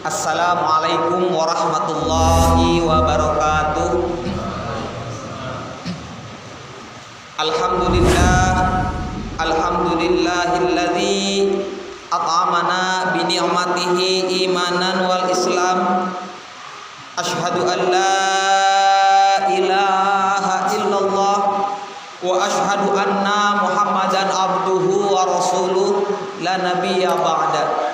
Assalamualaikum warahmatullahi wabarakatuh. Alhamdulillahilladzi at'amana bi ni'matihi imanan wal islam. Asyhadu an la ilaha illallah wa asyhadu anna Muhammadan abduhu wa rasuluh la nabiyya ba'da.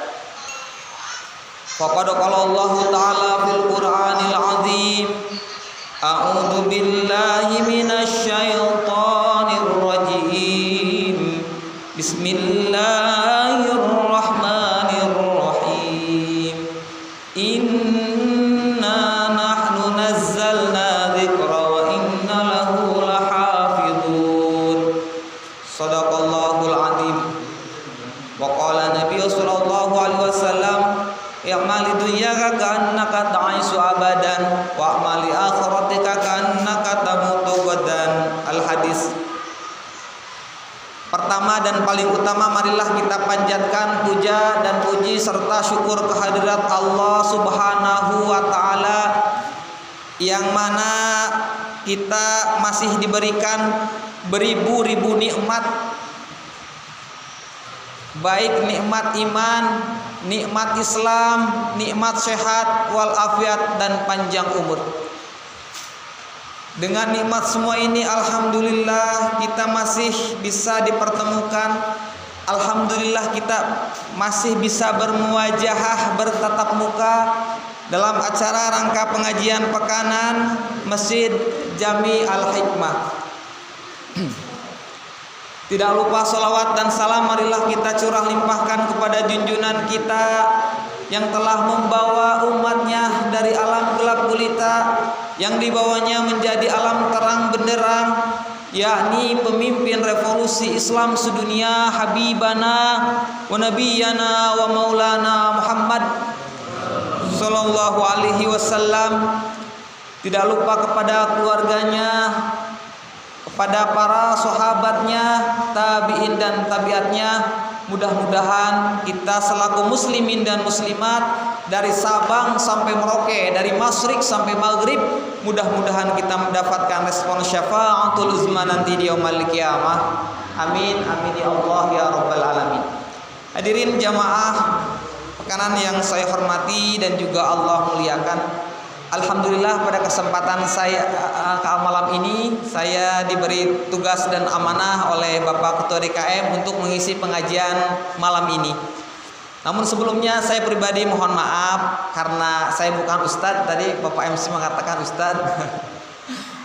Faqad qala Allah ta'ala fil Qur'anil 'azim. A'udzu billahi minasy syaithanir rajim. Bismillahirrahmanirrahim. Inna nahnu nazzalna dzikra wa inna lahu lahafizun. Shadaqallahul 'azim. Wa qala Nabi sallallahu alaihi wasallam, i'mal dunyaka ka'annaka ta'ishu abadan wa a'mal akhiratika ka'annaka tamutu ghadan. Al-hadis. Pertama dan paling utama, marilah kita panjatkan puja dan puji serta syukur kehadirat Allah Subhanahu wa taala, yang mana kita masih diberikan beribu-ribu nikmat, baik nikmat iman, nikmat Islam, nikmat sehat wal afiat dan panjang umur. Dengan nikmat semua ini, alhamdulillah kita masih bisa dipertemukan. Alhamdulillah kita masih bisa bermuwajahah, bertatap muka dalam acara rangka pengajian pekanan Masjid Jami Al-Hikmah. Tidak lupa salawat dan salam marilah kita curah limpahkan kepada junjungan kita yang telah membawa umatnya dari alam gelap gulita yang dibawanya menjadi alam terang benderang, yakni pemimpin revolusi Islam sedunia, Habibana wa Nabiyana wa Maulana Muhammad sallallahu alaihi wasallam. Tidak lupa kepada keluarganya, kepada para sahabatnya, tabi'in dan tabiatnya. Mudah-mudahan kita selaku muslimin dan muslimat dari Sabang sampai Merauke, dari Masyrik sampai Maghrib, mudah-mudahan kita mendapatkan respon syafa'atul uzma nanti di yaumil qiyamah. Amin amin ya Allah ya rabbal alamin. Hadirin jamaah pekanan yang saya hormati dan juga Allah muliakan. Alhamdulillah pada kesempatan saya malam ini saya diberi tugas dan amanah oleh Bapak Ketua DKM untuk mengisi pengajian malam ini. Namun sebelumnya saya pribadi mohon maaf karena saya bukan ustadz. Tadi Bapak MC mengatakan ustadz.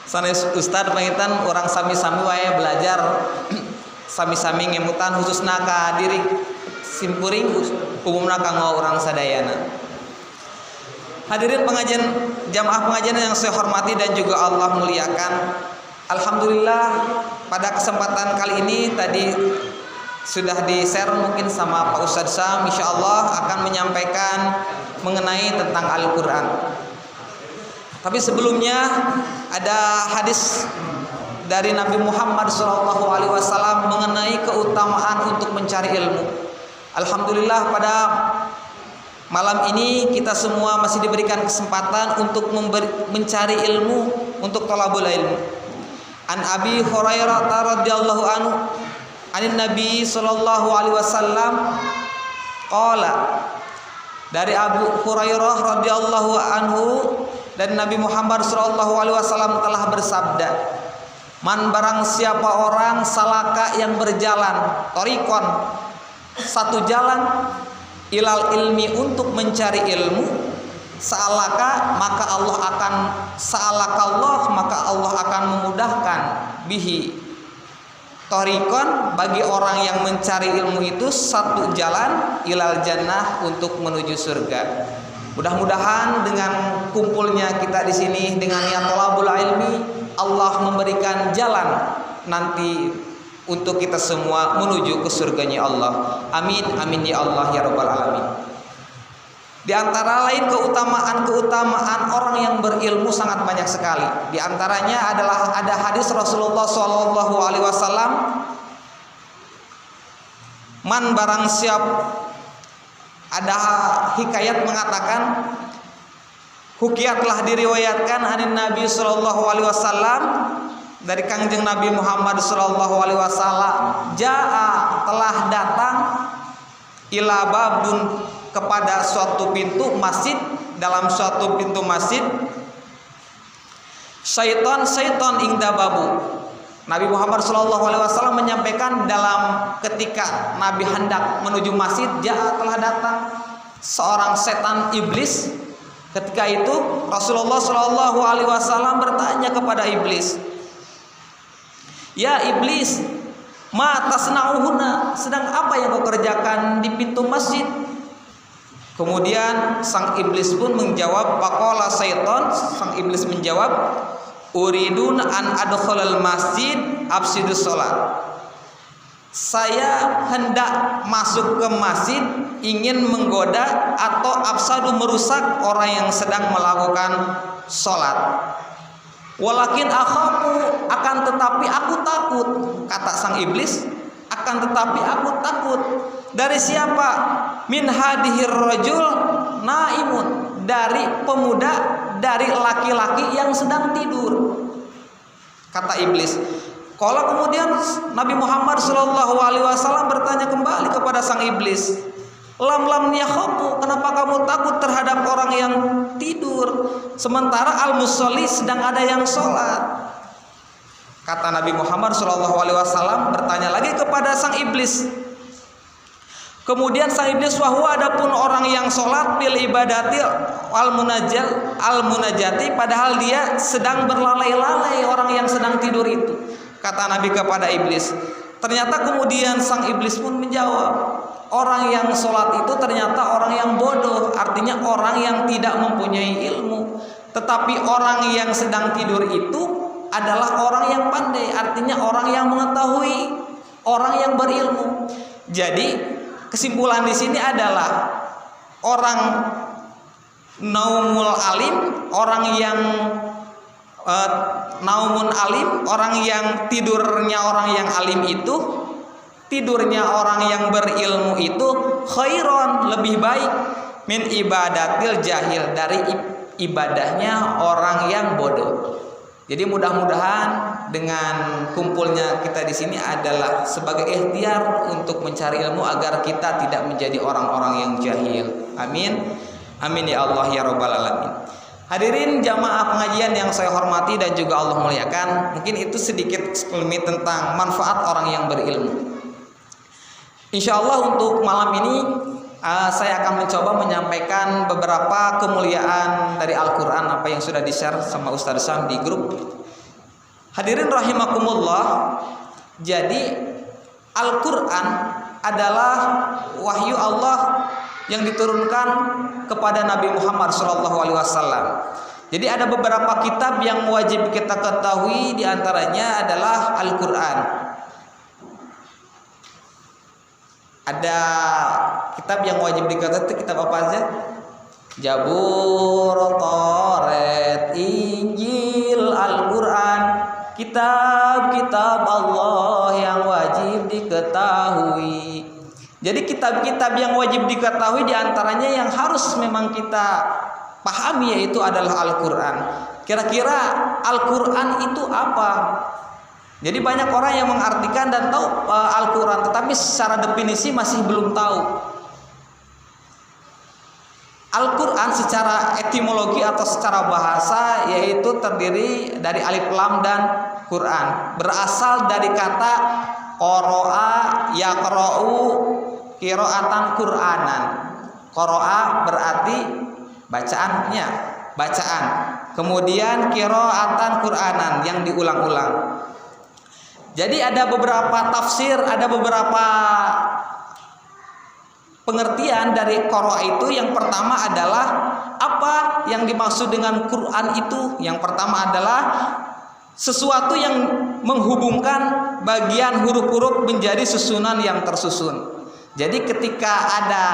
Sana ustadz pengitan orang sami-sami wae belajar sami-sami ngemutan khususna ka diri simpuring umumna kanggo urang sadayana. Hadirin pengajian, jamaah pengajian yang saya hormati dan juga Allah muliakan. Alhamdulillah pada kesempatan kali ini tadi sudah di-share mungkin sama Pak Ustadz Sam, insya Allah akan menyampaikan mengenai tentang Al-Quran. Tapi sebelumnya ada hadis dari Nabi Muhammad SAW mengenai keutamaan untuk mencari ilmu. Alhamdulillah pada malam ini kita semua masih diberikan kesempatan untuk mencari ilmu, untuk thalabul ilmu. An Abi Hurairah radhiyallahu anhu, anin Nabi sallallahu alaihi wasallam qala, dari Abu Hurairah radhiyallahu anhu dan Nabi Muhammad sallallahu alaihi wasallam telah bersabda, man barang siapa orang salaka yang berjalan, torikon, satu jalan, ilal ilmi untuk mencari ilmu, sa'alaka maka Allah akan memudahkan bihi torikon, bagi orang yang mencari ilmu itu satu jalan, ilal jannah, untuk menuju surga. Mudah-mudahan dengan kumpulnya kita di sini dengan niat thalabul ilmi, Allah memberikan jalan nanti untuk kita semua menuju ke surganya Allah. Amin amin ya Allah ya rabbal alamin. Di antara lain keutamaan orang yang berilmu sangat banyak sekali. Di antaranya adalah ada hadis Rasulullah SAW, man barang siap Ada hikayat mengatakan, hukiyat telah diriwayatkan anin Nabi sallallahu alaihi wasallam, dari Kangjeng Nabi Muhammad sallallahu alaihi wasallam, jaa telah datang ila babun kepada suatu pintu masjid, dalam suatu pintu masjid, syaiton ingda babu. Nabi Muhammad sallallahu alaihi wasallam menyampaikan dalam ketika Nabi hendak menuju masjid, jaa telah datang seorang setan iblis. Ketika itu Rasulullah sallallahu alaihi wasallam bertanya kepada iblis, "Ya iblis, ma tasna'uhuna, sedang apa yang kau kerjakan di pintu masjid?" Kemudian sang iblis pun menjawab, faqala syaitan, sang iblis menjawab, uridun an adkhulal masjid afsidus sholat. Saya hendak masuk ke masjid, ingin menggoda atau afsadu merusak orang yang sedang melakukan sholat. Walakin akhafu, akan tetapi aku takut, kata sang iblis, akan tetapi aku takut. Dari siapa? Min hadihir rajul naimun, dari pemuda, dari laki-laki yang sedang tidur, kata iblis. Kalau kemudian Nabi Muhammad SAW bertanya kembali kepada sang iblis, lam yakhafu, kenapa kamu takut terhadap orang yang tidur sementara al-musolli sedang ada yang sholat? Kata Nabi Muhammad SAW bertanya lagi kepada sang iblis. Kemudian sang iblis, wahwa adapun orang yang sholat bil ibadati al munajati, padahal dia sedang berlalai-lalai, orang yang sedang tidur itu. Kata Nabi kepada iblis. Ternyata kemudian sang iblis pun menjawab, orang yang sholat itu ternyata orang yang bodoh, artinya orang yang tidak mempunyai ilmu. Tetapi orang yang sedang tidur itu adalah orang yang pandai, artinya orang yang mengetahui, orang yang berilmu. Jadi kesimpulan di sini adalah orang naumul alim, orang yang naumun alim, orang yang tidurnya orang yang alim itu, tidurnya orang yang berilmu itu khairon, lebih baik min ibadatil jahil, dari ibadahnya orang yang bodoh. Jadi mudah-mudahan dengan kumpulnya kita di sini adalah sebagai ikhtiar untuk mencari ilmu agar kita tidak menjadi orang-orang yang jahil. Amin. Amin ya Allah ya rabbal alamin. Hadirin jamaah pengajian yang saya hormati dan juga Allah muliakan, mungkin itu sedikit sekelumit tentang manfaat orang yang berilmu. Insya Allah untuk malam ini saya akan mencoba menyampaikan beberapa kemuliaan dari Al-Quran, apa yang sudah di-share sama Ustaz Sam di grup. Hadirin rahimakumullah, jadi Al-Quran adalah wahyu Allah yang diturunkan kepada Nabi Muhammad SAW. Jadi ada beberapa kitab yang wajib kita ketahui, diantaranya adalah Al-Quran. Ada kitab yang wajib diketahui, itu kitab apa aja? Jabur, Taurat, Injil, Al-Quran. Kitab-kitab Allah yang wajib diketahui. Jadi kitab-kitab yang wajib diketahui diantaranya yang harus memang kita pahami yaitu adalah Al-Quran. Kira-kira Al-Quran itu apa? Jadi banyak orang yang mengartikan dan tahu Al-Quran, tetapi secara definisi masih belum tahu. Al-Quran secara etimologi atau secara bahasa yaitu terdiri dari alif lam dan Quran. Berasal dari kata qoro'a yaqra'u qira'atan Qur'anan. Qoro'a berarti bacaannya, bacaan. Kemudian qira'atan Qur'anan yang diulang-ulang. Jadi ada beberapa tafsir, ada beberapa pengertian dari qoro'a itu. Yang pertama adalah apa yang dimaksud dengan Quran itu. Yang pertama adalah sesuatu yang menghubungkan bagian huruf-huruf menjadi susunan yang tersusun. Jadi ketika ada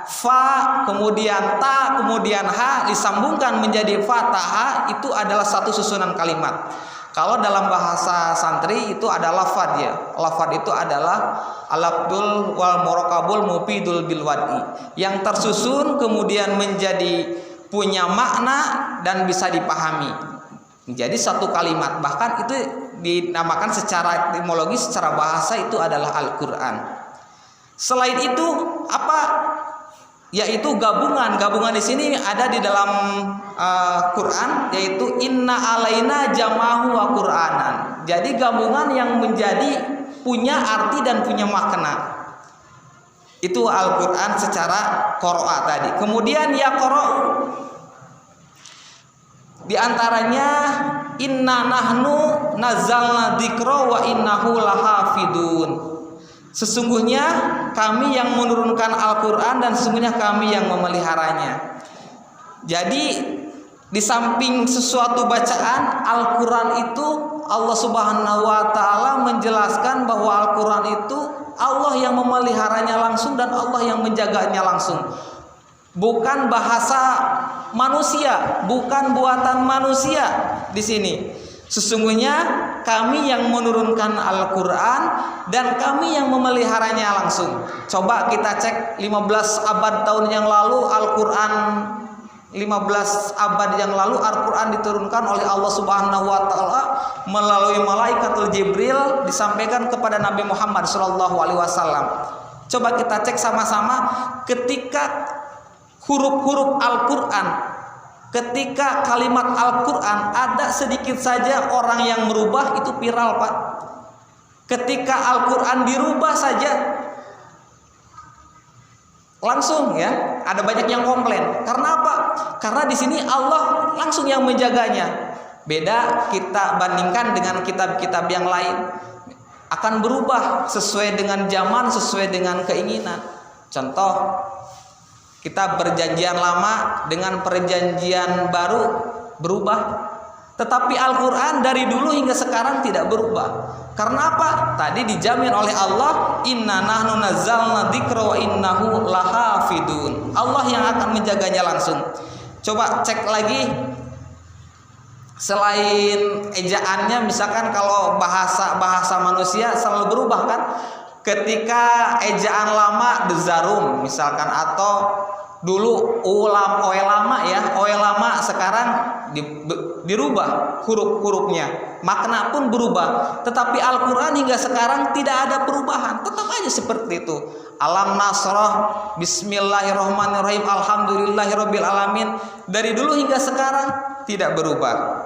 fa, kemudian ta, kemudian ha disambungkan menjadi fatha, itu adalah satu susunan kalimat. Kalau dalam bahasa santri itu ada lafad ya. Lafad itu adalah al-abdul wal murakabul mufidul bil wadi, yang tersusun kemudian menjadi punya makna dan bisa dipahami. Menjadi satu kalimat. Bahkan itu dinamakan secara etimologis, secara bahasa itu adalah Al-Qur'an. Selain itu apa? Yaitu gabungan. Gabungan di sini ada di dalam Quran, yaitu inna alaina jamahu wa Qur'anan. Jadi gabungan yang menjadi punya arti dan punya makna. Itu Al-Qur'an secara qiraat tadi. Kemudian ya qara'u, di antaranya inna nahnu nazzalna dzikra wa innahu lahafidun. Sesungguhnya kami yang menurunkan Al-Qur'an dan sesungguhnya kami yang memeliharanya. Jadi di samping sesuatu bacaan Al-Qur'an itu, Allah Subhanahu wa taala menjelaskan bahwa Al-Qur'an itu Allah yang memeliharanya langsung dan Allah yang menjaganya langsung. Bukan bahasa manusia, bukan buatan manusia di sini. Sesungguhnya kami yang menurunkan Al-Qur'an dan kami yang memeliharanya langsung. Coba kita cek 15 abad tahun yang lalu Al-Qur'an, 15 abad yang lalu Al-Qur'an diturunkan oleh Allah Subhanahu wa taala melalui malaikatul Jibril, disampaikan kepada Nabi Muhammad SAW. Coba kita cek sama-sama, ketika huruf-huruf Al-Qur'an, ketika kalimat Al-Qur'an ada sedikit saja orang yang merubah, itu viral, Pak. Ketika Al-Qur'an dirubah saja langsung ya, ada banyak yang komplain. Karena apa? Karena di sini Allah langsung yang menjaganya. Beda kita bandingkan dengan kitab-kitab yang lain, akan berubah sesuai dengan zaman, sesuai dengan keinginan. Contoh, kita perjanjian lama dengan perjanjian baru berubah. Tetapi Al-Qur'an dari dulu hingga sekarang tidak berubah. Karena apa? Tadi dijamin oleh Allah, inna nahnu nazzalna dzikra wa innahu lahafidun. Allah yang akan menjaganya langsung. Coba cek lagi, selain ejaannya, misalkan kalau bahasa manusia selalu berubah kan? Ketika ejaan lama dezarum misalkan, atau dulu oelama ya, oelama, sekarang dirubah huruf-hurufnya, makna pun berubah. Tetapi Al-Qur'an hingga sekarang tidak ada perubahan, tetap aja seperti itu. Alam nasrah, bismillahirrahmanirrahim, alhamdulillahirabbil alamin, dari dulu hingga sekarang tidak berubah.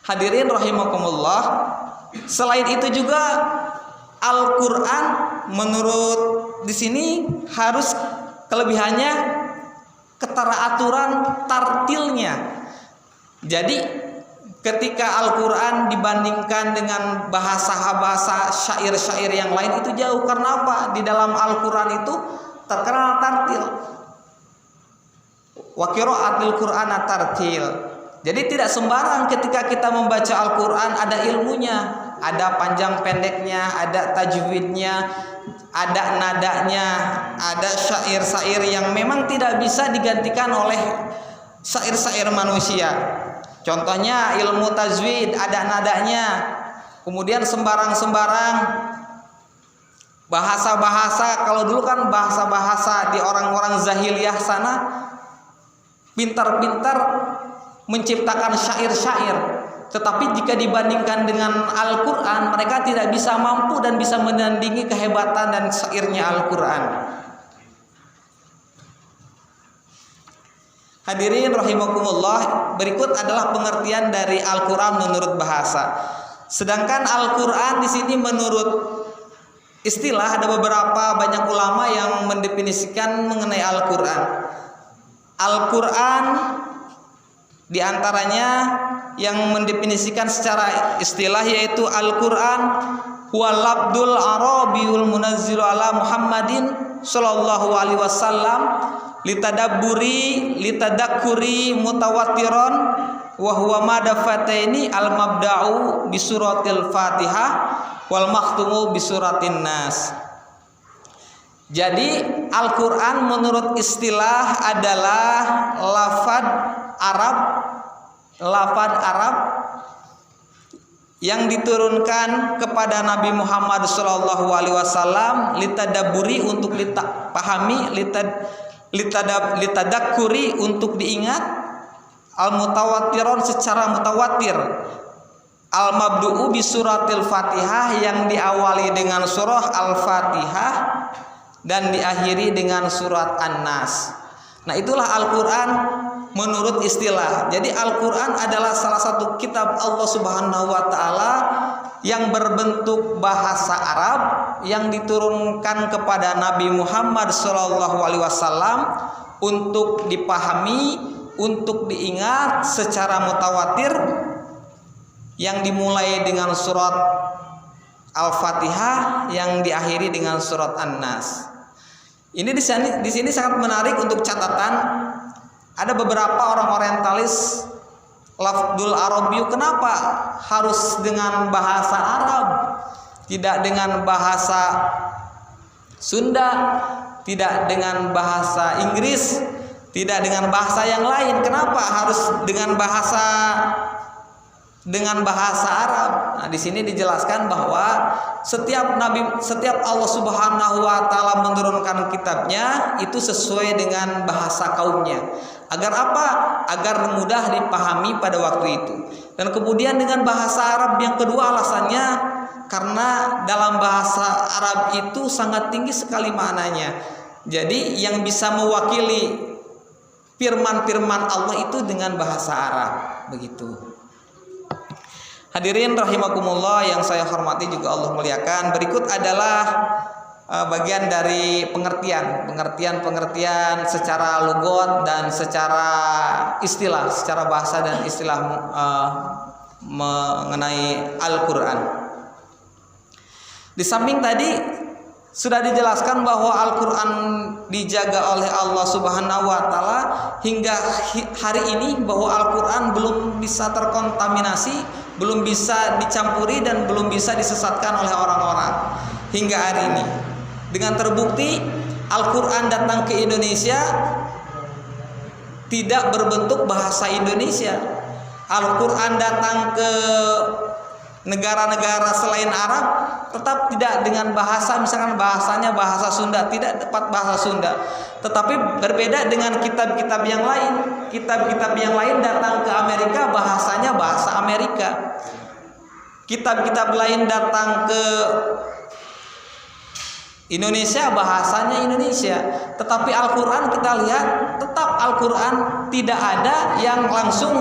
Hadirin rahimakumullah, selain itu juga Al-Qur'an menurut di sini harus kelebihannya keteraaturan tartilnya. Jadi ketika Al-Qur'an dibandingkan dengan bahasa syair-syair yang lain itu jauh. Karena apa? Di dalam Al-Qur'an itu terkenal tartil. Wa qira'atil Qur'ana tartil. Jadi tidak sembarang ketika kita membaca Al-Qur'an, ada ilmunya, ada panjang pendeknya, ada tajwidnya, ada nadanya, ada syair-syair yang memang tidak bisa digantikan oleh syair-syair manusia. Contohnya ilmu tajwid, ada nadanya. Kemudian sembarang-sembarang bahasa-bahasa, kalau dulu kan bahasa-bahasa di orang-orang zahiliyah sana pintar-pintar menciptakan syair-syair. Tetapi jika dibandingkan dengan Al-Qur'an, mereka tidak bisa mampu dan bisa menandingi kehebatan dan syairnya Al-Qur'an. Hadirin rahimakumullah, berikut adalah pengertian dari Al-Qur'an menurut bahasa. Sedangkan Al-Qur'an di sini menurut istilah, ada beberapa banyak ulama yang mendefinisikan mengenai Al-Qur'an. Al-Qur'an di antaranya yang mendefinisikan secara istilah yaitu Al-Qur'an huwal labdul arabiyul munazzilu ala Muhammadin sallallahu alaihi wasallam litadakkuri mutawatiron wa huwa madafataini al-mabda'u bi suratil Fatihah wal makhtumu bi suratin Nas. Jadi Al-Qur'an menurut istilah adalah lafaz Arab yang diturunkan kepada Nabi Muhammad sallallahu alaihi wasallam litadaburi untuk dipahami, litadakkuri untuk diingat, al-mutawatiron secara mutawatir, al-mabdu'u bi suratil Fatihah yang diawali dengan surah Al-Fatihah dan diakhiri dengan surat An-Nas. Nah, itulah Al-Qur'an menurut istilah. Jadi Al-Qur'an adalah salah satu kitab Allah Subhanahu wa taala yang berbentuk bahasa Arab yang diturunkan kepada Nabi Muhammad sallallahu alaihi wasallam untuk dipahami, untuk diingat secara mutawatir, yang dimulai dengan surat Al-Fatihah yang diakhiri dengan surat An-Nas. Ini di sini sangat menarik untuk catatan. Ada beberapa orang orientalis lafdzul Arabiy, kenapa harus dengan bahasa Arab, tidak dengan bahasa Sunda, tidak dengan bahasa Inggris, tidak dengan bahasa yang lain? Kenapa harus dengan bahasa Arab? Nah, di sini dijelaskan bahwa setiap Allah Subhanahu wa taala menurunkan kitabnya itu sesuai dengan bahasa kaumnya. Agar apa? Agar mudah dipahami pada waktu itu. Dan kemudian dengan bahasa Arab yang kedua alasannya karena dalam bahasa Arab itu sangat tinggi sekali maknanya. Jadi yang bisa mewakili firman-firman Allah itu dengan bahasa Arab, begitu. Hadirin rahimakumullah yang saya hormati juga Allah muliakan. Berikut adalah bagian dari pengertian secara lugot dan secara istilah, secara bahasa dan istilah mengenai Al-Qur'an. Di samping tadi sudah dijelaskan bahwa Al-Qur'an dijaga oleh Allah Subhanahu wa taala hingga hari ini, bahwa Al-Qur'an belum bisa terkontaminasi, belum bisa dicampuri dan belum bisa disesatkan oleh orang-orang hingga hari ini. Dengan terbukti Al-Qur'an datang ke Indonesia tidak berbentuk bahasa Indonesia. Al-Qur'an datang ke negara-negara selain Arab tetap tidak dengan bahasa, misalkan bahasanya bahasa Sunda, tidak tepat bahasa Sunda. Tetapi berbeda dengan kitab-kitab yang lain. Kitab-kitab yang lain datang ke Amerika, bahasanya bahasa Amerika. Kitab-kitab lain datang ke Indonesia, bahasanya Indonesia. Tetapi Al-Qur'an kita lihat, tetap Al-Qur'an tidak ada yang langsung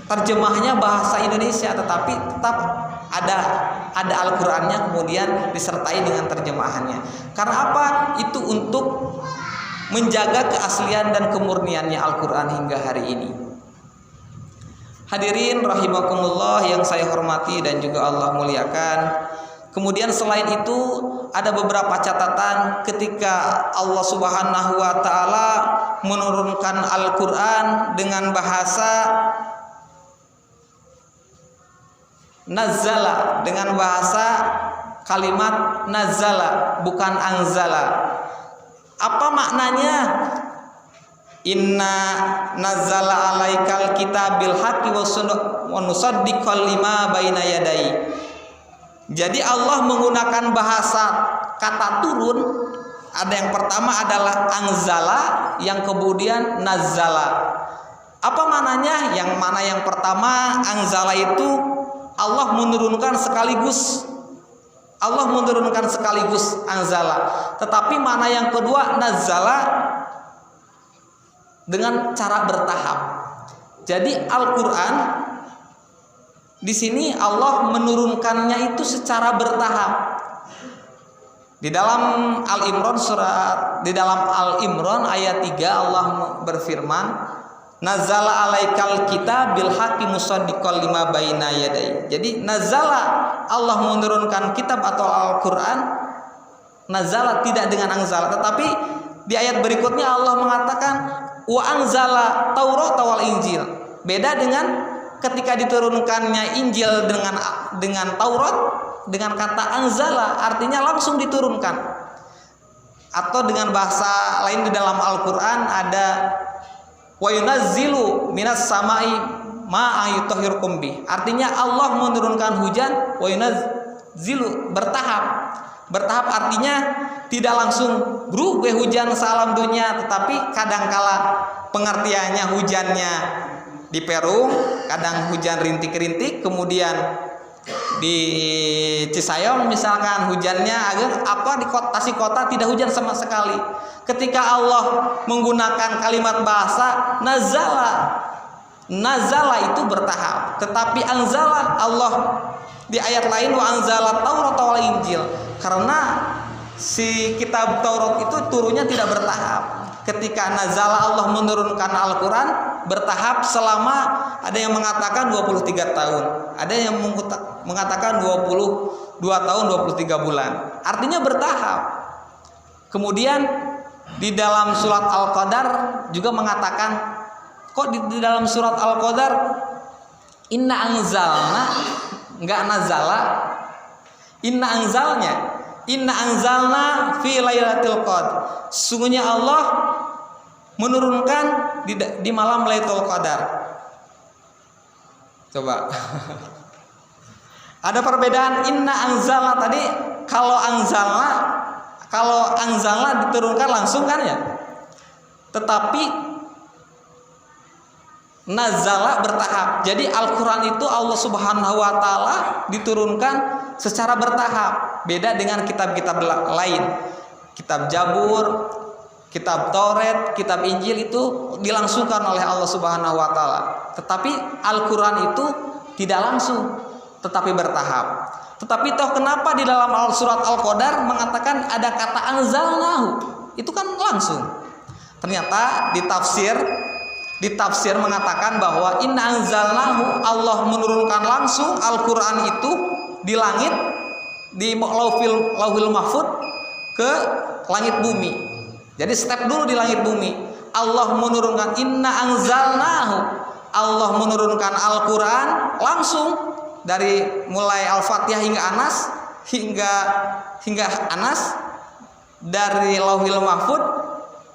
terjemahnya bahasa Indonesia, tetapi tetap ada Al-Qur'annya kemudian disertai dengan terjemahannya. Karena apa? Itu untuk menjaga keaslian dan kemurniannya Al-Qur'an hingga hari ini. Hadirin rahimakumullah yang saya hormati dan juga Allah muliakan. Kemudian selain itu ada beberapa catatan ketika Allah Subhanahu wa taala menurunkan Al-Qur'an dengan bahasa nazzala, dengan bahasa kalimat nazzala, bukan anzala. Apa maknanya? Inna nazzala alaikal kitabil haqqi wa nusaddiqal lima baina yadai. Jadi Allah menggunakan bahasa kata turun. Ada yang pertama adalah anzala, yang kemudian nazzala. Apa maknanya? Yang mana yang pertama anzala itu Allah menurunkan sekaligus. Allah menurunkan sekaligus anzala. Tetapi mana yang kedua nazzala dengan cara bertahap. Jadi Al-Qur'an di sini Allah menurunkannya itu secara bertahap. Di dalam Al-Imran ayat 3 Allah berfirman, Nazzala alaikal kitab bil haqqi musaddiqal lima baina yadai. Jadi nazzala, Allah menurunkan kitab atau Al-Qur'an, nazzala tidak dengan anzala, tetapi di ayat berikutnya Allah mengatakan wa anzala Taurat wal Injil. Beda dengan ketika diturunkannya Injil dengan Taurat, dengan kata anzala artinya langsung diturunkan. Atau dengan bahasa lain di dalam Al-Qur'an ada wa yunazzilu minas samai ma ayutahhirukum bi. Artinya Allah menurunkan hujan wa yunazzilu, bertahap. Bertahap artinya tidak langsung berubah hujan salam dunia, tetapi kadangkala pengertiannya hujannya di Peru, kadang hujan rintik-rintik, kemudian di Cisayong misalkan hujannya di kota tidak hujan sama sekali. Ketika Allah menggunakan kalimat bahasa nazala itu bertahap, tetapi anzala Allah di ayat lain wa anzala Taurat wal Injil, karena si kitab Taurat itu turunnya tidak bertahap. Ketika nazala Allah menurunkan Al-Quran bertahap selama, ada yang mengatakan 23 tahun, ada yang mengatakan 22 tahun 23 bulan, artinya bertahap. Kemudian di dalam surat Al-Qadar juga mengatakan, kok di dalam surat Al-Qadar inna anzalna, enggak nazala, inna anzalna fi lailatul qadar, sungguhnya Allah menurunkan di malam Lailatul Qadar. Coba ada perbedaan inna anzalna tadi, kalau anzalna diturunkan langsung kan ya, tetapi nazala bertahap. Jadi Al-Quran itu Allah Subhanahu wa Ta'ala diturunkan secara bertahap, beda dengan kitab-kitab lain. Kitab Jabur, kitab Taurat, kitab Injil itu dilangsungkan oleh Allah Subhanahu wa Ta'ala, tetapi Al-Quran itu tidak langsung, tetapi bertahap. Tetapi toh kenapa di dalam surat Al-Qadar mengatakan ada kata anzalnahu, itu kan langsung. Ternyata di tafsir mengatakan bahwa inna anzalnahu, Allah menurunkan langsung Al-Quran itu di langit, di lauhil mahfud ke langit bumi. Jadi step dulu di langit bumi, Allah menurunkan inna anzalnahu, Allah menurunkan Al-Quran langsung dari mulai Al-Fatihah hingga Anas, dari lauhil mahfud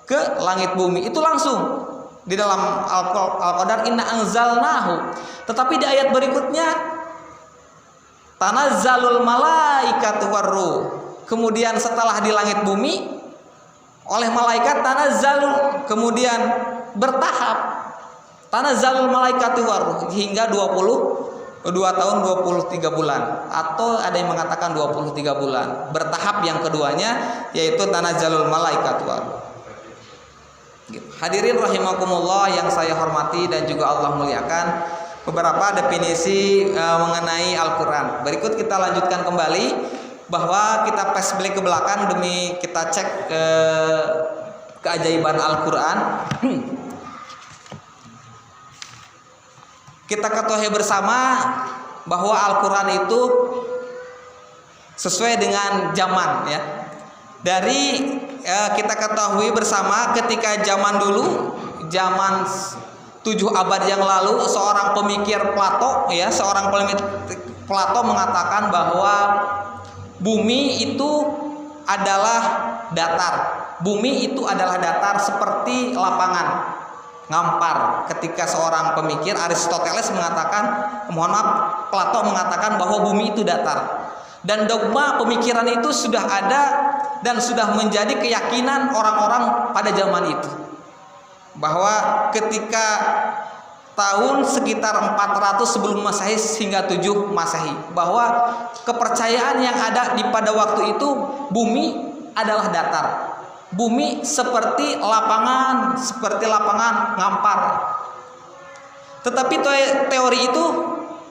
ke langit bumi, itu langsung di dalam Al-Qadar inna anzalnahu. Tetapi di ayat berikutnya tanazzalul malaikatu warruh, kemudian setelah di langit bumi oleh malaikat tanazzalul, kemudian bertahap tanazzalul malaikatu warruh hingga 22 tahun 23 bulan, atau ada yang mengatakan 23 bulan. Bertahap yang keduanya yaitu tanazzalul malaikatu warruh. Hadirin rahimakumullah yang saya hormati dan juga Allah muliakan, beberapa definisi mengenai Al-Quran. Berikut kita lanjutkan kembali, bahwa kita flashback ke belakang demi kita cek keajaiban Al-Quran. Kita ketahui bersama bahwa Al-Quran itu sesuai dengan zaman ya. Dari kita ketahui bersama ketika zaman dulu, zaman 7 abad yang lalu, seorang pemikir Plato mengatakan bahwa bumi itu adalah datar. Bumi itu adalah datar seperti lapangan ngampar. Ketika seorang pemikir Aristoteles mengatakan, Plato mengatakan bahwa bumi itu datar. Dan dogma pemikiran itu sudah ada dan sudah menjadi keyakinan orang-orang pada zaman itu, bahwa ketika tahun sekitar 400 sebelum Masehi hingga 7 Masehi, bahwa kepercayaan yang ada pada waktu itu bumi adalah datar. Bumi seperti lapangan ngampar. Tetapi teori itu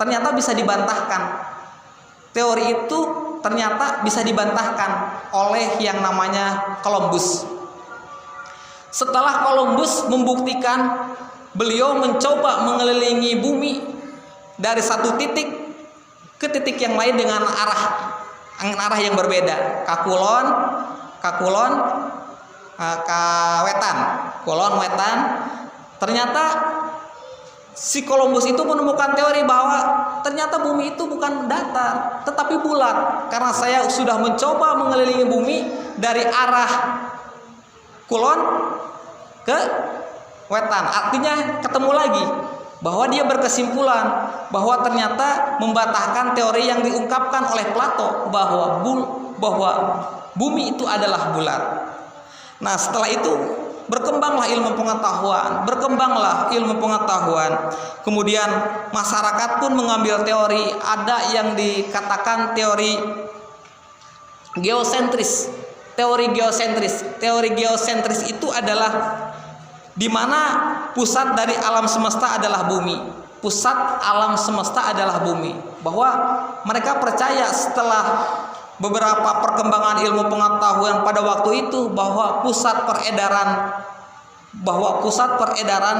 ternyata bisa dibantahkan. Teori itu ternyata bisa dibantahkan oleh yang namanya Columbus. Setelah Columbus membuktikan, beliau mencoba mengelilingi bumi dari satu titik ke titik yang lain dengan arah yang berbeda. Kulon wetan. Ternyata si Columbus itu menemukan teori bahwa ternyata bumi itu bukan datar, tetapi bulat. Karena saya sudah mencoba mengelilingi bumi dari arah kulon ke wetan, artinya ketemu lagi. bahwa dia berkesimpulan bahwa ternyata membatahkan teori yang diungkapkan oleh Plato bahwa bumi itu adalah bulat. Nah, setelah itu berkembanglah ilmu pengetahuan. Kemudian masyarakat pun mengambil teori, ada yang dikatakan teori geosentris. Teori geosentris itu adalah di mana pusat dari alam semesta adalah bumi. Bahwa mereka percaya setelah beberapa perkembangan ilmu pengetahuan pada waktu itu bahwa pusat peredaran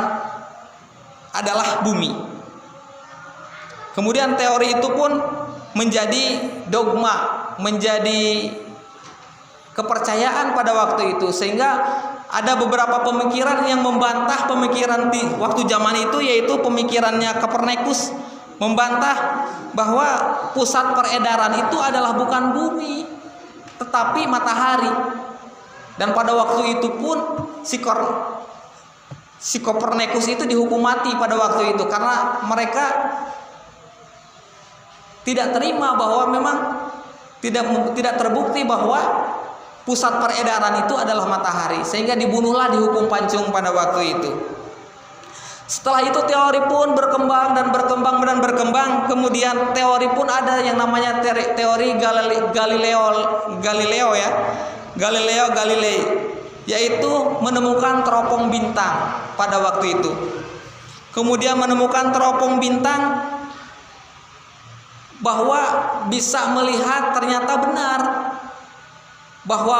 adalah bumi. Kemudian teori itu pun menjadi dogma, menjadi kepercayaan pada waktu itu, sehingga ada beberapa pemikiran yang membantah pemikiran di waktu zaman itu, yaitu pemikirannya Copernicus, membantah bahwa pusat peredaran itu adalah bukan bumi tetapi matahari. Dan pada waktu itu pun si Copernicus itu dihukum mati pada waktu itu karena mereka tidak terima bahwa memang tidak terbukti bahwa pusat peredaran itu adalah matahari, sehingga dibunuhlah, dihukum pancung pada waktu itu. Setelah itu teori pun berkembang. Kemudian teori pun ada yang namanya teori Galileo Galilei, yaitu menemukan teropong bintang pada waktu itu. Kemudian menemukan teropong bintang bahwa bisa melihat ternyata benar bahwa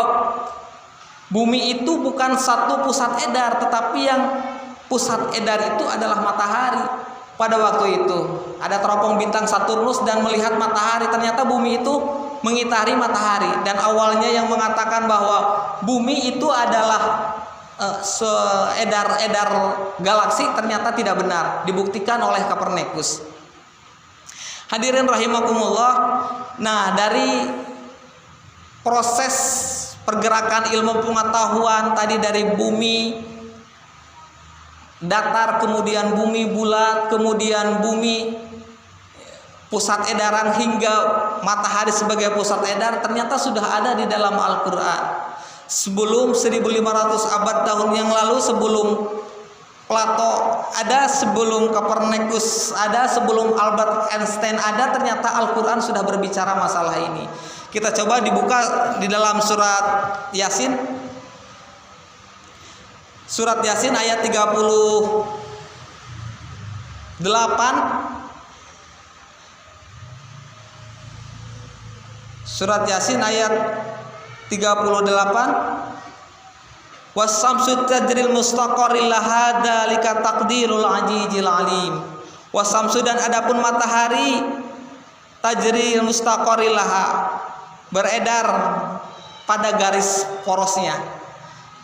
bumi itu bukan satu pusat edar, tetapi yang pusat edar itu adalah matahari. Pada waktu itu ada teropong bintang Saturnus dan melihat matahari, ternyata bumi itu mengitari matahari. Dan awalnya yang mengatakan bahwa bumi itu adalah edar galaksi ternyata tidak benar, dibuktikan oleh Copernicus. Hadirin rahimakumullah. Nah, dari proses pergerakan ilmu pengetahuan tadi, dari bumi datar, kemudian bumi bulat, kemudian bumi pusat edaran, hingga matahari sebagai pusat edar, ternyata sudah ada di dalam Al-Quran. Sebelum 1500 abad tahun yang lalu, sebelum Plato ada, sebelum Copernicus ada, sebelum Albert Einstein ada, ternyata Al-Quran sudah berbicara masalah ini. Kita coba dibuka di dalam surat Yasin. Surat Yasin ayat 38. Surat Yasin ayat 38. Was-samsu tajril mustaqarril laha dzalika taqdirul azizil alim. Was-samsu, dan adapun matahari, tajril mustaqarril laha, beredar pada garis porosnya.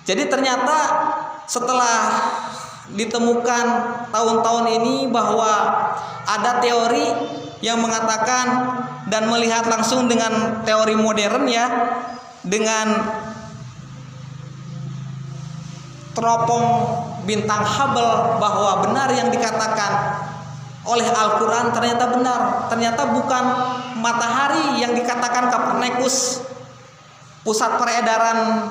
Jadi ternyata setelah ditemukan tahun-tahun ini bahwa ada teori yang mengatakan dan melihat langsung dengan teori modern ya, dengan teropong bintang Hubble, bahwa benar yang dikatakan oleh Al-Quran ternyata benar. Ternyata bukan matahari yang dikatakan Copernicus pusat peredaran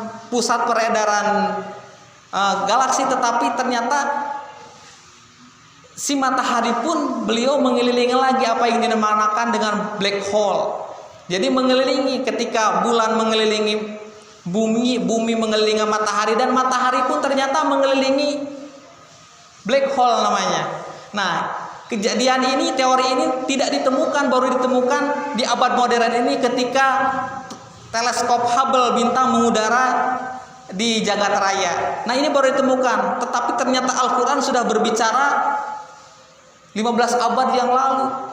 galaksi, tetapi ternyata si matahari pun beliau mengelilingi lagi apa yang dinamakan dengan black hole. Jadi mengelilingi, ketika bulan mengelilingi bumi mengelilingi matahari, dan matahari pun ternyata mengelilingi black hole namanya. Nah, kejadian ini, teori ini tidak ditemukan, baru ditemukan di abad modern ini ketika teleskop Hubble bintang mengudara di jagat raya. Nah, ini baru ditemukan, tetapi ternyata Al-Quran sudah berbicara 15 abad yang lalu,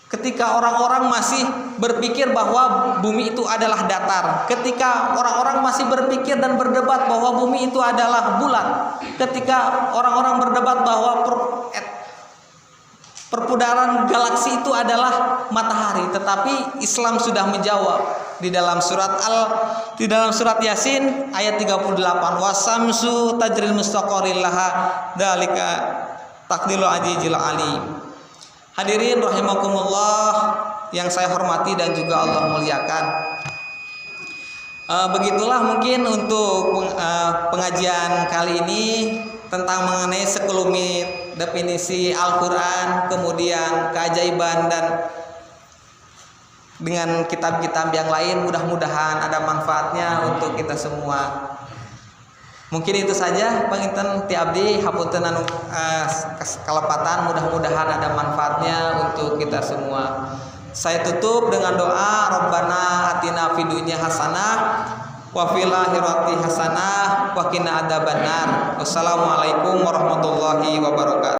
ketika orang-orang masih berpikir bahwa bumi itu adalah datar, ketika orang-orang masih berpikir dan berdebat bahwa bumi itu adalah bulat, ketika orang-orang berdebat bahwa perputaran galaksi itu adalah matahari. Tetapi Islam sudah menjawab di dalam surat Yasin ayat 38, wasamsu tajril mustaqarril laha dzalika taqdirul azizil alim. Hadirin rahimakumullah yang saya hormati dan juga Allah muliakan. Begitulah mungkin untuk pengajian kali ini tentang mengenai sekelumit definisi Al-Quran, kemudian keajaiban dan dengan kitab-kitab yang lain. Mudah-mudahan ada manfaatnya untuk kita semua. Mungkin itu saja panginten ti abdi hapunten anu kalepatan, mudah-mudahan ada manfaatnya untuk kita semua. Saya tutup dengan doa, Rabbana atina fid dunya hasanah wa fil akhirati hasanah wa qina adzabannar. Wassalamualaikum warahmatullahi wabarakatuh.